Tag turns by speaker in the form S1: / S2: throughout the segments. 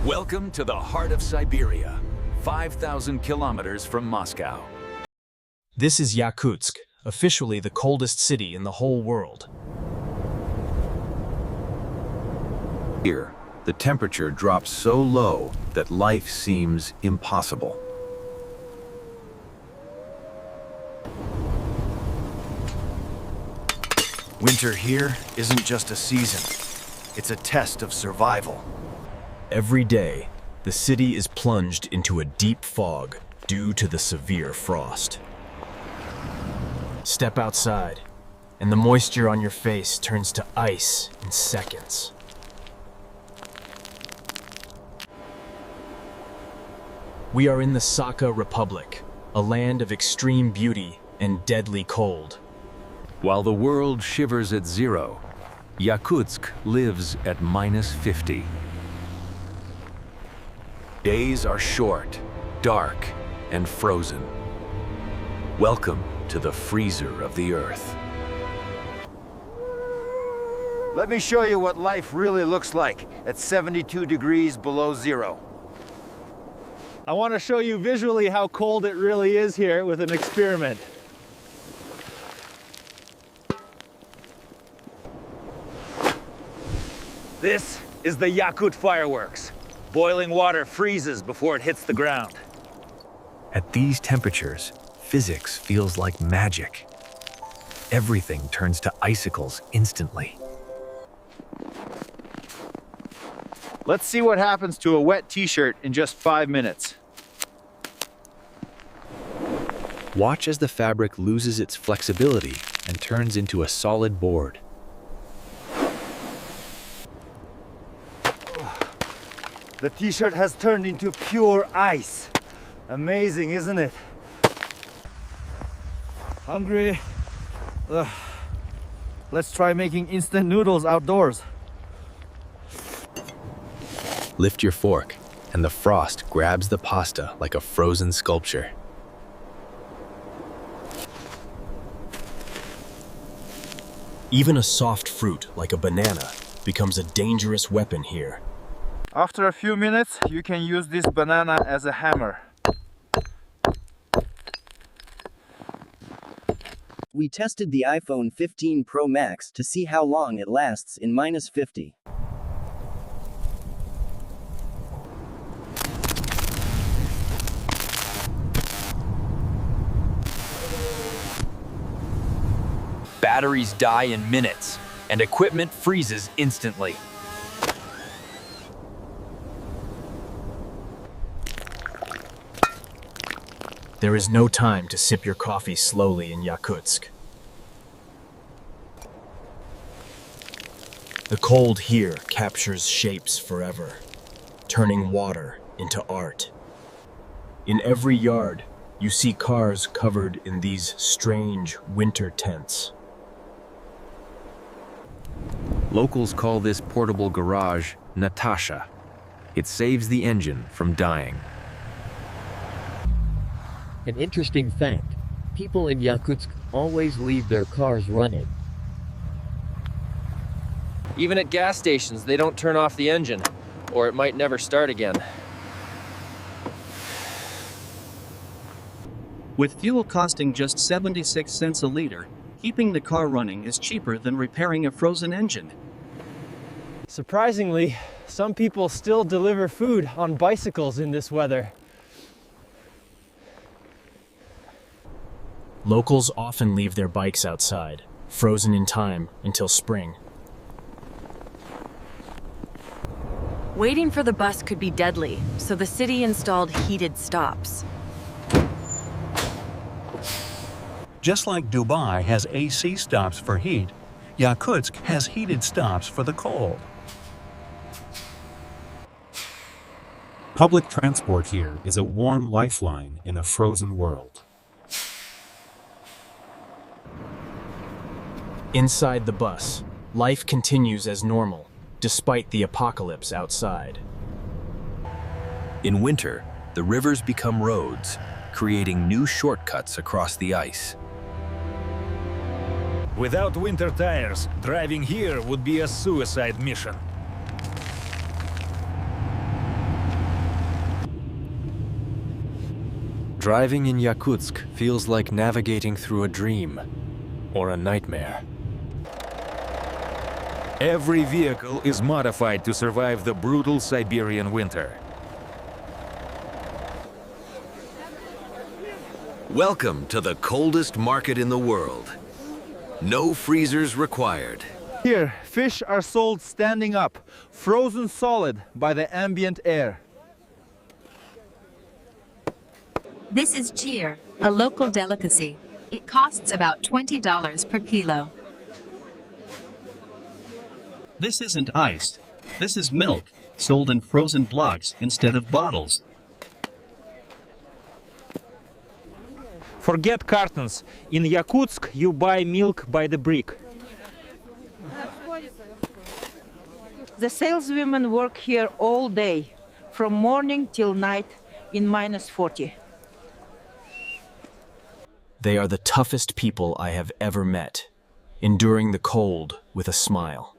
S1: Welcome to the heart of Siberia, 5,000 kilometers from Moscow.
S2: This is Yakutsk, officially the coldest city in the whole world.
S1: Here, the temperature drops so low that life seems impossible.
S3: Winter here isn't just a season, it's a test of survival.
S2: Every day, the city is plunged into a deep fog due to the severe frost. Step outside, and the moisture on your face turns to ice in seconds. We are in the Sakha Republic, a land of extreme beauty and deadly cold.
S1: While the world shivers at zero, Yakutsk lives at -50. Days are short, dark, and frozen. Welcome to the freezer of the earth.
S3: Let me show you what life really looks like at 72 degrees below zero.
S4: I want to show you visually how cold it really is here with an experiment. This is the Yakut fireworks. Boiling water freezes before it hits the ground.
S1: At these temperatures, physics feels like magic. Everything turns to icicles instantly.
S4: Let's see what happens to a wet t-shirt in just 5 minutes.
S1: Watch as the fabric loses its flexibility and turns into a solid board.
S3: The t-shirt has turned into pure ice. Amazing, isn't it? Hungry? Ugh. Let's try making instant noodles outdoors.
S1: Lift your fork, and the frost grabs the pasta like a frozen sculpture.
S2: Even a soft fruit like a banana becomes a dangerous weapon here.
S4: After a few minutes, you can use this banana as a hammer.
S5: We tested the iPhone 15 Pro Max to see how long it lasts in -50.
S6: Batteries die in minutes, and equipment freezes instantly.
S2: There is no time to sip your coffee slowly in Yakutsk. The cold here captures shapes forever, turning water into art. In every yard, you see cars covered in these strange winter tents.
S1: Locals call this portable garage Natasha. It saves the engine from dying.
S7: An interesting fact, people in Yakutsk always leave their cars running.
S8: Even at gas stations, they don't turn off the engine, or it might never start again.
S9: With fuel costing just 76 cents a liter, keeping the car running is cheaper than repairing a frozen engine.
S4: Surprisingly, some people still deliver food on bicycles in this weather.
S2: Locals often leave their bikes outside, frozen in time until spring.
S10: Waiting for the bus could be deadly, so the city installed heated stops.
S11: Just like Dubai has AC stops for heat, Yakutsk has heated stops for the cold. Public transport here is a warm lifeline in a frozen world.
S2: Inside the bus, life continues as normal, despite the apocalypse outside.
S1: In winter, the rivers become roads, creating new shortcuts across the ice.
S12: Without winter tires, driving here would be a suicide mission.
S1: Driving in Yakutsk feels like navigating through a dream or a nightmare.
S12: Every vehicle is modified to survive the brutal Siberian winter.
S1: Welcome to the coldest market in the world. No freezers required.
S3: Here, fish are sold standing up, frozen solid by the ambient air.
S13: This is cheer, a local delicacy. It costs about $20 per kilo.
S9: This isn't ice. This is milk, sold in frozen blocks instead of bottles.
S12: Forget cartons. In Yakutsk, you buy milk by the brick.
S14: The saleswomen work here all day, from morning till night, in -40.
S2: They are the toughest people I have ever met, enduring the cold with a smile.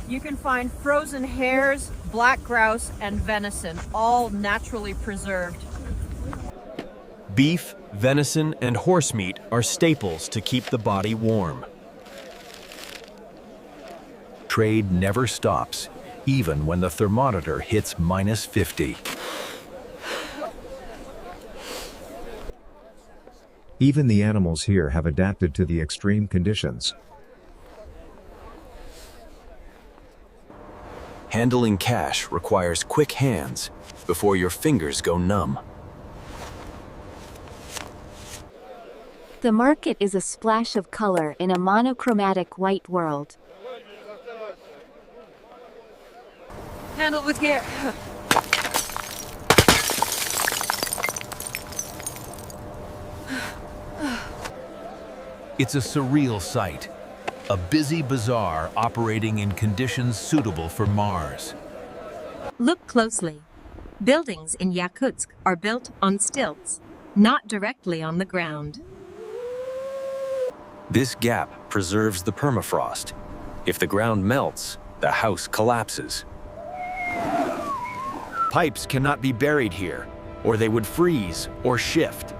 S15: You can find frozen hares, black grouse, and venison, all naturally preserved.
S2: Beef, venison, and horse meat are staples to keep the body warm.
S1: Trade never stops, even when the thermometer hits -50.
S16: Even the animals here have adapted to the extreme conditions.
S1: Handling cash requires quick hands before your fingers go numb.
S17: The market is a splash of color in a monochromatic white world.
S15: Handle with care.
S1: It's a surreal sight. A busy bazaar operating in conditions suitable for Mars.
S13: Look closely. Buildings in Yakutsk are built on stilts, not directly on the ground.
S1: This gap preserves the permafrost. If the ground melts, the house collapses. Pipes cannot be buried here, or they would freeze or shift.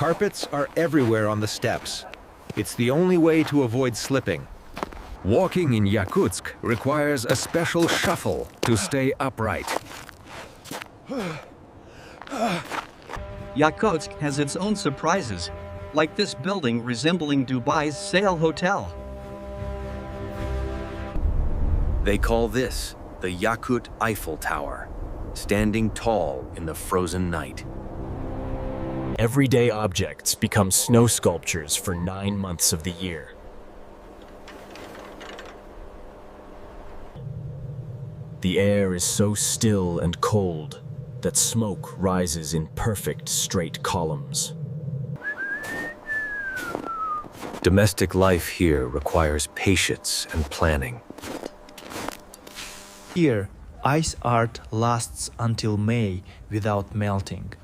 S1: Carpets are everywhere on the steps. It's the only way to avoid slipping. Walking in Yakutsk requires a special shuffle to stay upright.
S9: Yakutsk has its own surprises, like this building resembling Dubai's Sail Hotel.
S1: They call this the Yakut Eiffel Tower, standing tall in the frozen night.
S2: Everyday objects become snow sculptures for 9 months of the year. The air is so still and cold that smoke rises in perfect straight columns.
S1: Domestic life here requires patience and planning.
S18: Here, ice art lasts until May without melting.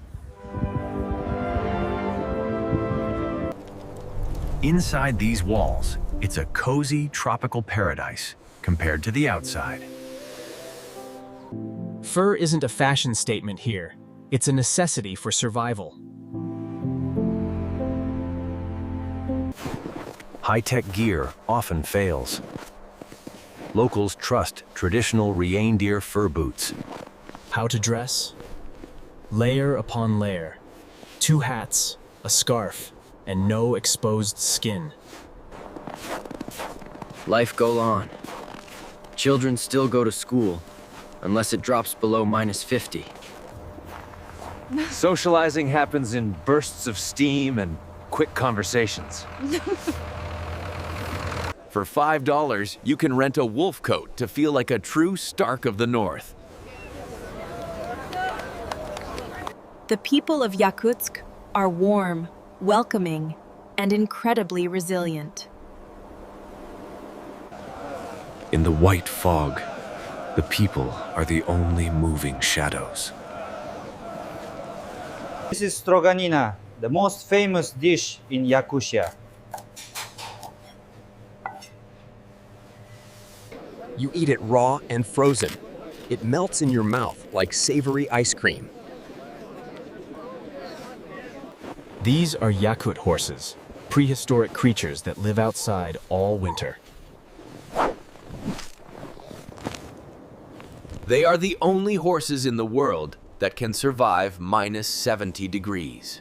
S1: Inside these walls, it's a cozy tropical paradise compared to the outside.
S2: Fur isn't a fashion statement here. It's a necessity for survival.
S1: High-tech gear often fails. Locals trust traditional reindeer fur boots.
S2: How to dress? Layer upon layer. 2 hats, a scarf, and no exposed skin.
S8: Life go on. Children still go to school, unless it drops below -50.
S4: Socializing happens in bursts of steam and quick conversations.
S1: For $5, you can rent a wolf coat to feel like a true Stark of the North.
S10: The people of Yakutsk are warm, welcoming, and incredibly resilient.
S1: In the white fog, the people are the only moving shadows.
S19: This is stroganina, the most famous dish in Yakutia.
S20: You eat it raw and frozen. It melts in your mouth like savory ice cream.
S2: These are Yakut horses, prehistoric creatures that live outside all winter.
S6: They are the only horses in the world that can survive minus 70 degrees.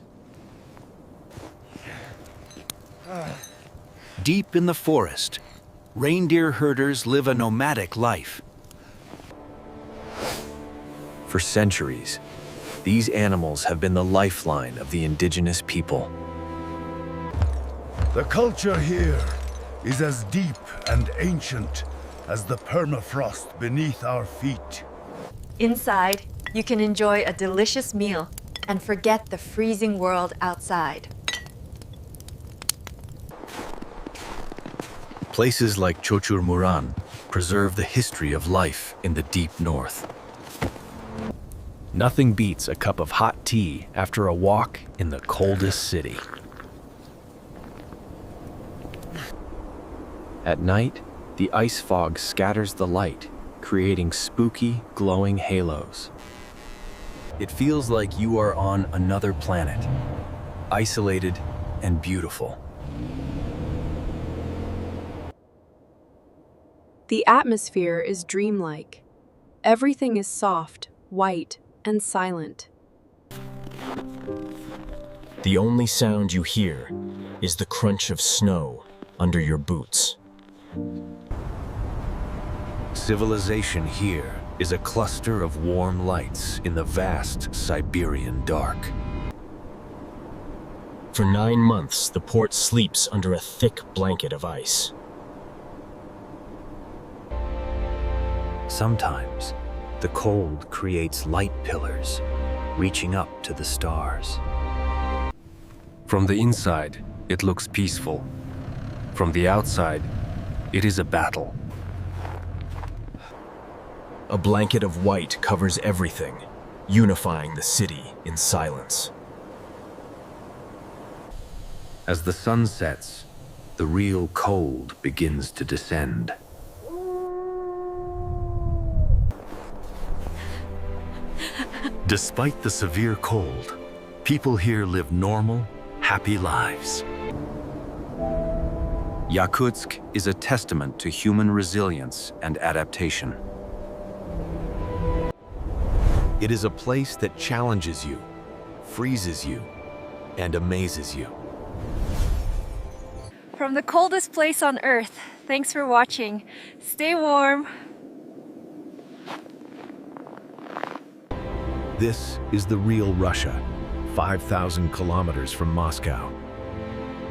S1: Deep in the forest, reindeer herders live a nomadic life. For centuries, these animals have been the lifeline of the indigenous people.
S21: The culture here is as deep and ancient as the permafrost beneath our feet.
S10: Inside, you can enjoy a delicious meal and forget the freezing world outside.
S1: Places like Chochur preserve the history of life in the deep north. Nothing beats a cup of hot tea after a walk in the coldest city. At night, the ice fog scatters the light, creating spooky, glowing halos. It feels like you are on another planet, isolated and beautiful.
S22: The atmosphere is dreamlike. Everything is soft, white, and silent.
S2: The only sound you hear is the crunch of snow under your boots.
S1: Civilization here is a cluster of warm lights in the vast Siberian dark.
S2: For 9 months, the port sleeps under a thick blanket of ice.
S1: Sometimes, the cold creates light pillars, reaching up to the stars. From the inside, it looks peaceful. From the outside, it is a battle.
S2: A blanket of white covers everything, unifying the city in silence.
S1: As the sun sets, the real cold begins to descend. Despite the severe cold, people here live normal, happy lives. Yakutsk is a testament to human resilience and adaptation. It is a place that challenges you, freezes you, and amazes you.
S23: From the coldest place on Earth, thanks for watching. Stay warm.
S1: This is the real Russia, 5,000 kilometers from Moscow.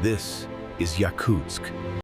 S1: This is Yakutsk,